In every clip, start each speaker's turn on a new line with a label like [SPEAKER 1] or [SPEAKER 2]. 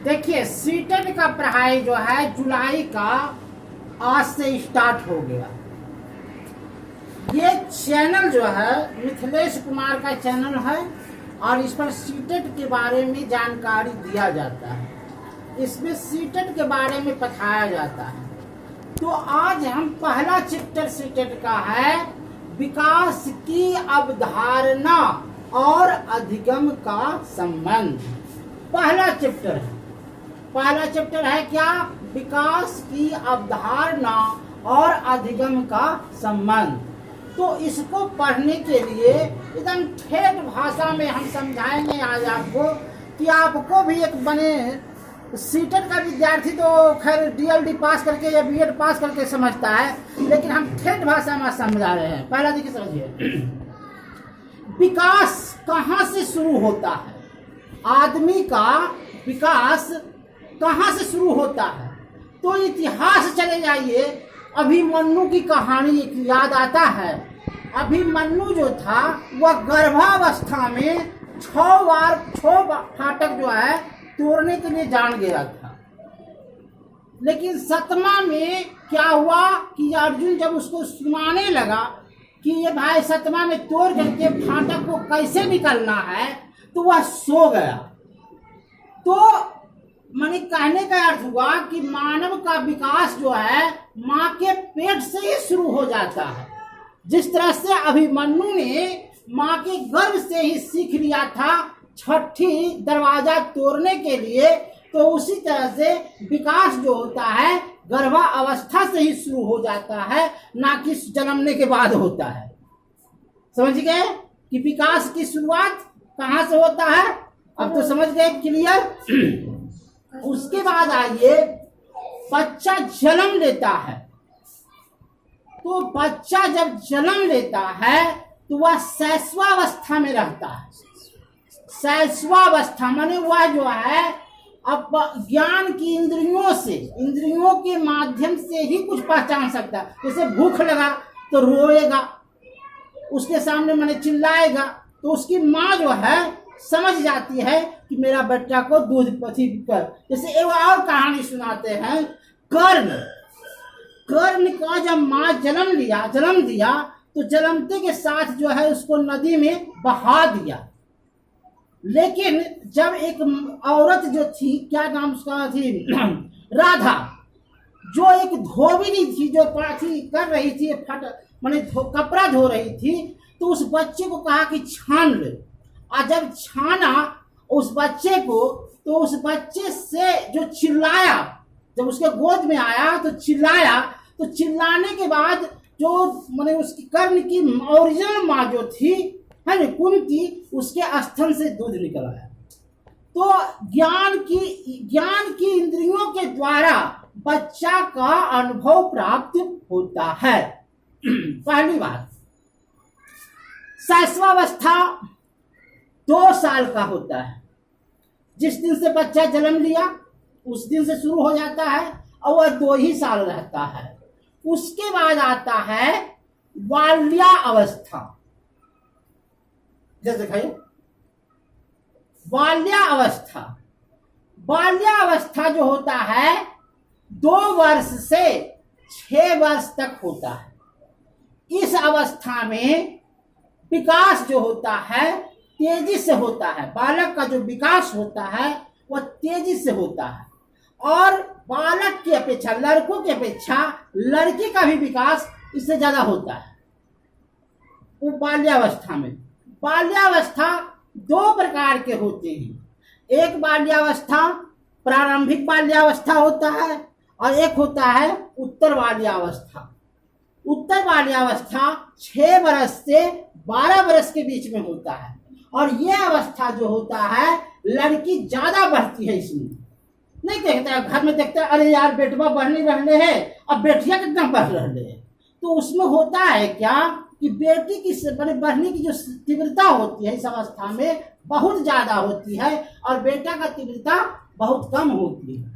[SPEAKER 1] देखिए सीटेट का पढ़ाई जो है जुलाई का आज से स्टार्ट हो गया। ये चैनल जो है मिथिलेश कुमार का चैनल है और इस पर सीटेट के बारे में जानकारी दिया जाता है। इसमें सीटेट के बारे में बताया जाता है। तो आज हम पहला चैप्टर सीटेट का है, विकास की अवधारणा और अधिगम का संबंध। पहला चैप्टर है क्या? विकास की अवधारणा और अधिगम का संबंध। तो इसको पढ़ने के लिए एकदम ठेठ भाषा में हम समझाएंगे आज आपको कि आपको भी एक बने सीटेट का विद्यार्थी तो खैर डीएलडी पास करके या बीएड पास करके समझता है, लेकिन हम ठेठ भाषा में समझा रहे हैं। पहला देखिए, समझिए विकास कहाँ से शुरू होता है? आदमी का विकास कहाँ से शुरू होता है? तो इतिहास चले जाइए, अभिमन्यु की कहानी याद आता है। अभिमन्यु जो था वह गर्भावस्था में 6 फाटक जो है तोड़ने के लिए जान गया था। लेकिन 7वां में क्या हुआ कि अर्जुन जब उसको सुनाने लगा कि ये भाई 7वां में तोड़ करके फाटक को कैसे निकलना है, तो वह सो गया। तो माने कहने का अर्थ हुआ कि मानव का विकास जो है माँ के पेट से ही शुरू हो जाता है। जिस तरह से अभिमन्यु ने माँ के गर्भ से ही सीख लिया था 6ठी दरवाजा तोड़ने के लिए, तो उसी तरह से विकास जो होता है गर्भावस्था से ही शुरू हो जाता है, ना कि जन्मने के बाद होता है। समझ गए कि विकास की शुरुआत कहाँ से होता है? अब तो समझ गए, क्लियर। उसके बाद आइए, बच्चा जन्म लेता है। तो बच्चा जब जन्म लेता है तो वह शैशवावस्था में रहता है। शैशवावस्था माने वह जो है अब ज्ञान की इंद्रियों के माध्यम से ही कुछ पहचान सकता है। जैसे भूख लगा तो रोएगा, उसके सामने माने चिल्लाएगा, तो उसकी माँ जो है समझ जाती है कि मेरा बच्चा को दूध पथी कर। जैसे एक और कहानी सुनाते हैं, कर्ण का जब माँ जन्म दिया तो जन्मते के साथ जो है उसको नदी में बहा दिया। लेकिन जब एक औरत जो थी, क्या नाम उसका थी, राधा, जो एक धोबिनी थी, जो पाथी कर रही थी, माने कपड़ा धो रही थी, तो उस बच्चे को कहा कि छान ले। और जब छाना उस बच्चे को, तो उस बच्चे से जो चिल्लाया, जब उसके गोद में आया तो चिल्लाया, तो चिल्लाने के बाद जो माने उसकी कर्ण की ओरिजिनल माँ जो थी है ना, कुंती, उसके स्तन से दूध निकल आया। तो ज्ञान की इंद्रियों के द्वारा बच्चा का अनुभव प्राप्त होता है। पहली बात, शैशवावस्था 2 साल का होता है। जिस दिन से बच्चा जन्म लिया उस दिन से शुरू हो जाता है और वह 2 ही साल रहता है। उसके बाद आता है बाल्यावस्था। जैसे दिखाइए, बाल्यावस्था जो होता है 2 वर्ष से 6 वर्ष तक होता है। इस अवस्था में विकास जो होता है तेजी से होता है। बालक का जो विकास होता है वह तेजी से होता है, और बालक की अपेक्षा, लड़कों की अपेक्षा लड़की का भी विकास इससे ज्यादा होता है वो बाल्यावस्था में। बाल्यावस्था 2 प्रकार के होते हैं। एक बाल्यावस्था प्रारंभिक बाल्यावस्था होता है और एक होता है उत्तर बाल्यावस्था। उत्तर बाल्यावस्था 6 वर्ष से 12 वर्ष के बीच में होता है, और यह अवस्था जो होता है लड़की ज्यादा बढ़ती है। इसमें नहीं देखता है, घर में देखता है, अरे यार बेटवा बढ़ने रहने हैं, अब बेटियां कितना बढ़ रहे हैं। तो उसमें होता है क्या कि बेटी की बढ़ने की जो तीव्रता होती है इस अवस्था में बहुत ज्यादा होती है, और बेटा का तीव्रता बहुत कम होती है।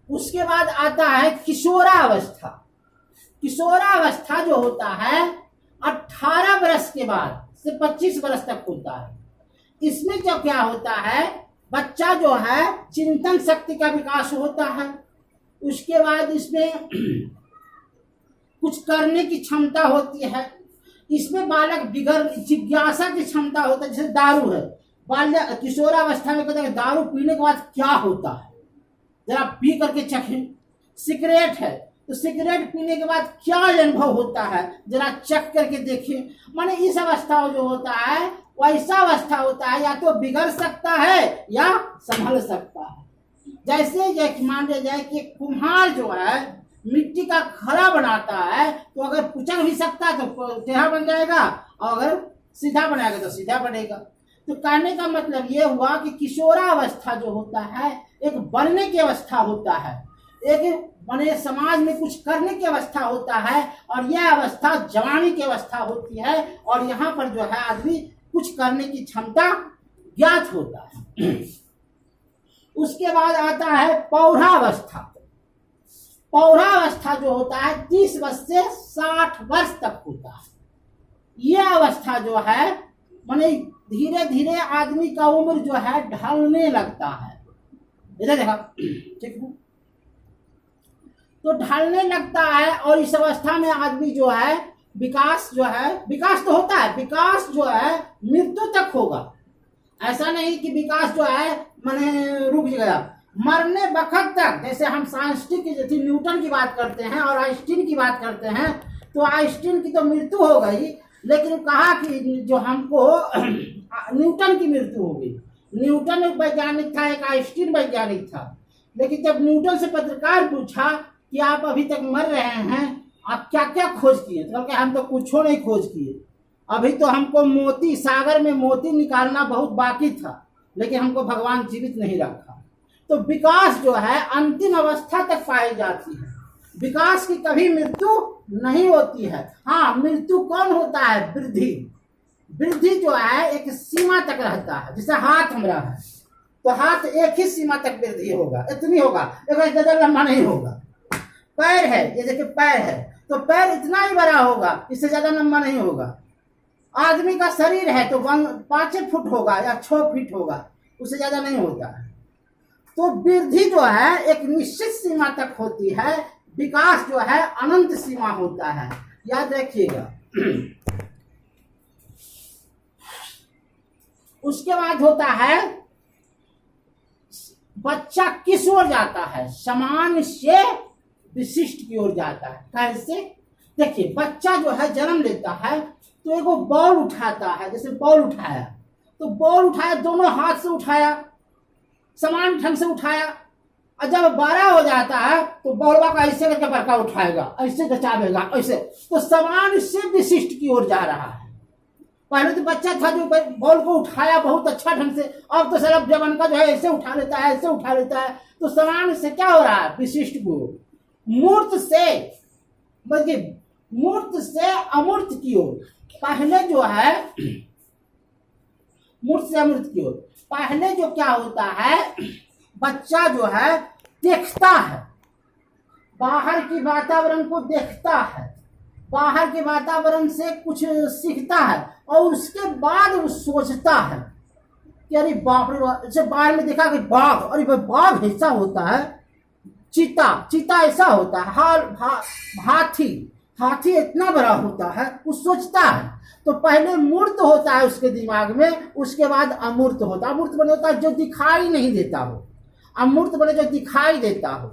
[SPEAKER 1] उसके बाद आता है किशोरावस्था। किशोरावस्था जो होता है 18 वर्ष के बाद से 25 वर्ष तक होता है। इसमें जो क्या होता है, बच्चा जो है चिंतन शक्ति का विकास होता है। उसके बाद इसमें कुछ करने की क्षमता होती है। इसमें बालक बिगड़ जिज्ञासा की क्षमता होता है। जैसे दारू है, बाल्य किशोरावस्था में कहते हैं दारू पीने के बाद क्या होता है, जरा पी करके चखें। सिगरेट है तो सिगरेट पीने के बाद क्या अनुभव होता है, जरा चख करके देखें। माने इस अवस्था जो होता है वैसा अवस्था होता है, या तो बिगड़ सकता है या संभल सकता है। जैसे मान लिया जाए कि कुम्हार जो है मिट्टी का घड़ा बनाता है, तो अगर कुचल भी सकता है तो टेढ़ा बन जाएगा, और अगर सीधा बनाएगा तो सीधा बनेगा। तो कहने का मतलब ये हुआ कि किशोरावस्था जो होता है एक बनने की अवस्था होता है, एक बने समाज में कुछ करने की अवस्था होता है, और यह अवस्था जवानी की अवस्था होती है। और यहाँ पर जो है आदमी कुछ करने की क्षमता ज्ञात होता है। उसके बाद आता है पौरावस्था। पौरावस्था जो होता है 30 वर्ष से 60 वर्ष तक होता है। यह अवस्था जो है माने धीरे धीरे आदमी का उम्र जो है ढलने लगता है। इधर देखा, ठीक है, तो ढलने लगता है। और इस अवस्था में आदमी जो है विकास तो होता है, विकास जो है मृत्यु तक होगा। ऐसा नहीं कि विकास जो है माने रुक गया, मरने वक्त तक। जैसे हम साइंटिस्ट की जैसे न्यूटन की बात करते हैं और आइंस्टीन की बात करते हैं, तो आइंस्टीन की तो मृत्यु हो गई, लेकिन कहा कि जो हमको न्यूटन की मृत्यु हो गई। न्यूटन एक वैज्ञानिक था, एक आइंस्टीन वैज्ञानिक था। लेकिन जब न्यूटन से पत्रकार पूछा कि आप अभी तक मर रहे हैं, आप क्या क्या खोज किए, तो कहा हम तो कुछ नहीं खोज किए, अभी तो हमको मोती, सागर में मोती निकालना बहुत बाकी था, लेकिन हमको भगवान जीवित नहीं रखा। तो विकास जो है अंतिम अवस्था तक पाई जाती है। विकास की कभी मृत्यु नहीं होती है। हाँ, मृत्यु कौन होता है? वृद्धि। वृद्धि जो है एक सीमा तक रहता है। जैसे हाथ हमारा है तो हाथ एक ही सीमा तक वृद्धि होगा, इतनी होगा, एक ज्यादा लंबा नहीं होगा। पैर है, ये देखिए पैर है तो पैर इतना ही बड़ा होगा, इससे ज्यादा लंबा नहीं होगा। आदमी का शरीर है तो 5 फुट होगा या 6 फीट होगा, उससे ज्यादा नहीं होता है। तो वृद्धि जो है एक निश्चित सीमा तक होती है, विकास जो है अनंत सीमा होता है, याद रखिएगा। उसके बाद होता है बच्चा किस ओर जाता है? समान से विशिष्ट की ओर जाता है। कैसे? देखिए, बच्चा जो है जन्म लेता है तो एगो बॉल उठाता है। जैसे बॉल उठाया तो बॉल उठाया, दोनों हाथ से उठाया, समान ढंग से उठाया, और जब बड़ा हो जाता है तो बॉलवा का ऐसे करके बड़का उठाएगा, ऐसे बचावेगा, ऐसे। तो समान से विशिष्ट की ओर जा रहा है। पहले तो बच्चा था जो बॉल को उठाया बहुत अच्छा ढंग से, अब तो सरब जवान का जो है ऐसे उठा लेता है, ऐसे उठा लेता है। तो समान से क्या हो रहा है? विशिष्ट को मूर्त से, बल्कि मूर्त से अमूर्त की ओर। पहले जो है मूर्त से अमूर्त की ओर, पहले जो क्या होता है, बच्चा जो है देखता है, बाहर की वातावरण को देखता है, बाहर के वातावरण से कुछ सीखता है, और उसके बाद वो सोचता है कि अरे बाप रे बाप, जैसे बाहर में देखा कि बाघ, अरे भाई बाघ ऐसा होता है, चीता ऐसा होता है, हाथी इतना बड़ा होता है, वो सोचता है। तो पहले मूर्त होता है उसके दिमाग में, उसके बाद अमूर्त होता है। अमूर्त बने होता है जो दिखाई नहीं देता हो, अमूर्त बने जो दिखाई देता हो।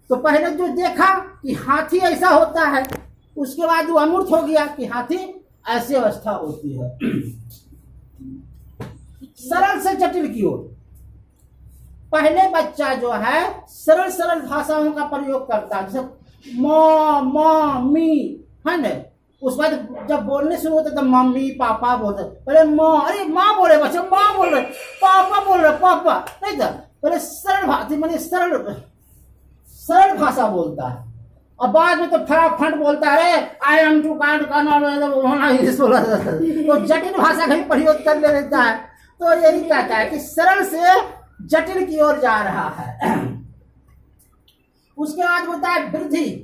[SPEAKER 1] तो पहले जो देखा कि हाथी ऐसा होता है, उसके बाद वो अमूर्त हो गया कि हाथी ऐसी अवस्था होती है। सरल से जटिल की ओर, पहले बच्चा जो है सरल सरल भाषाओं का प्रयोग करता है, जैसे माँ मी है ना। उस बाद जब बोलने शुरू होते तो मम्मी पापा बोलते, पहले माँ, अरे माँ बोले बच्चा, माँ बोल रहे, पापा बोल रहे, पापा नहीं था। पहले सरल भाषा माने सरल भाषा बोलता है, और बाद में तो फटाफट बोलता है आई एम टू कांड का इंग्लिश बोला जाता है, तो जटिल भाषा का भी प्रयोग कर लेता है। तो यही कहता है कि सरल से जटिल की ओर जा रहा है। उसके बाद होता है वृद्धि।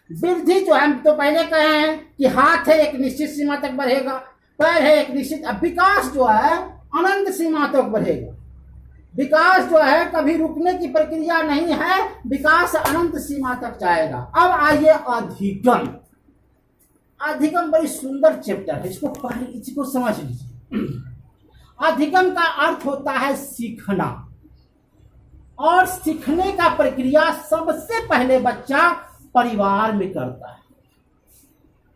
[SPEAKER 1] वृद्धि जो हम तो पहले कहे हैं कि हाथ है एक निश्चित सीमा तक बढ़ेगा, तय है एक निश्चित। अब विकास जो है अनंत सीमा तक बढ़ेगा। विकास जो है कभी रुकने की प्रक्रिया नहीं है, विकास अनंत सीमा तक जाएगा। अब आइए अधिगम। अधिगम बड़ी सुंदर चैप्टर है, इसको पढ़, इसको समझ लीजिए। अधिगम का अर्थ होता है सीखना, और सीखने का प्रक्रिया सबसे पहले बच्चा परिवार में करता है।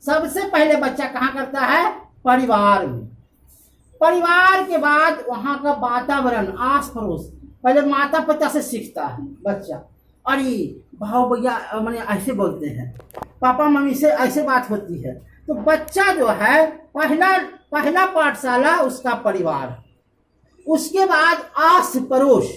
[SPEAKER 1] सबसे पहले बच्चा कहाँ करता है? परिवार में। परिवार के बाद वहां का वातावरण, आस पड़ोस, पहले माता पिता से सीखता है बच्चा। अरे भाव भैया मैंने ऐसे बोलते हैं, पापा मम्मी से ऐसे बात होती है। तो बच्चा जो है पहला पाठशाला उसका परिवार। उसके बाद आस पड़ोस,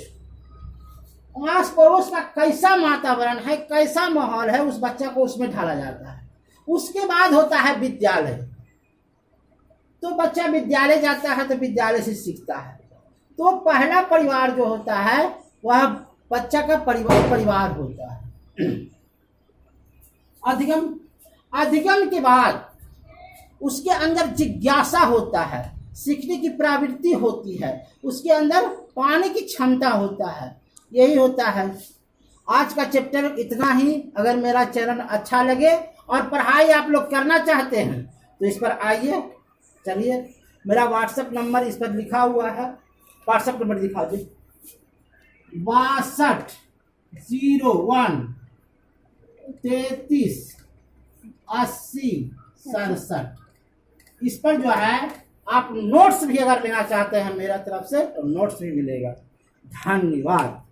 [SPEAKER 1] आस पड़ोस का कैसा वातावरण है, कैसा माहौल है, उस बच्चा को उसमें ढाला जाता है। उसके बाद होता है विद्यालय। तो बच्चा विद्यालय जाता है तो विद्यालय से सीखता है। तो पहला परिवार जो होता है वह बच्चा का परिवार होता है। अधिगम के बाद उसके अंदर जिज्ञासा होता है, सीखने की प्रवृत्ति होती है, उसके अंदर पाने की क्षमता होता है। यही होता है। आज का चैप्टर इतना ही। अगर मेरा चैनल अच्छा लगे और पढ़ाई आप लोग करना चाहते हैं तो इस पर आइए। चलिए, मेरा व्हाट्सएप नंबर इस पर लिखा हुआ है। व्हाट्सएप नंबर दिखा दे, 6201 33 80 67। इस पर जो है आप नोट्स भी अगर लेना चाहते हैं मेरा तरफ से तो नोट्स भी मिलेगा। धन्यवाद।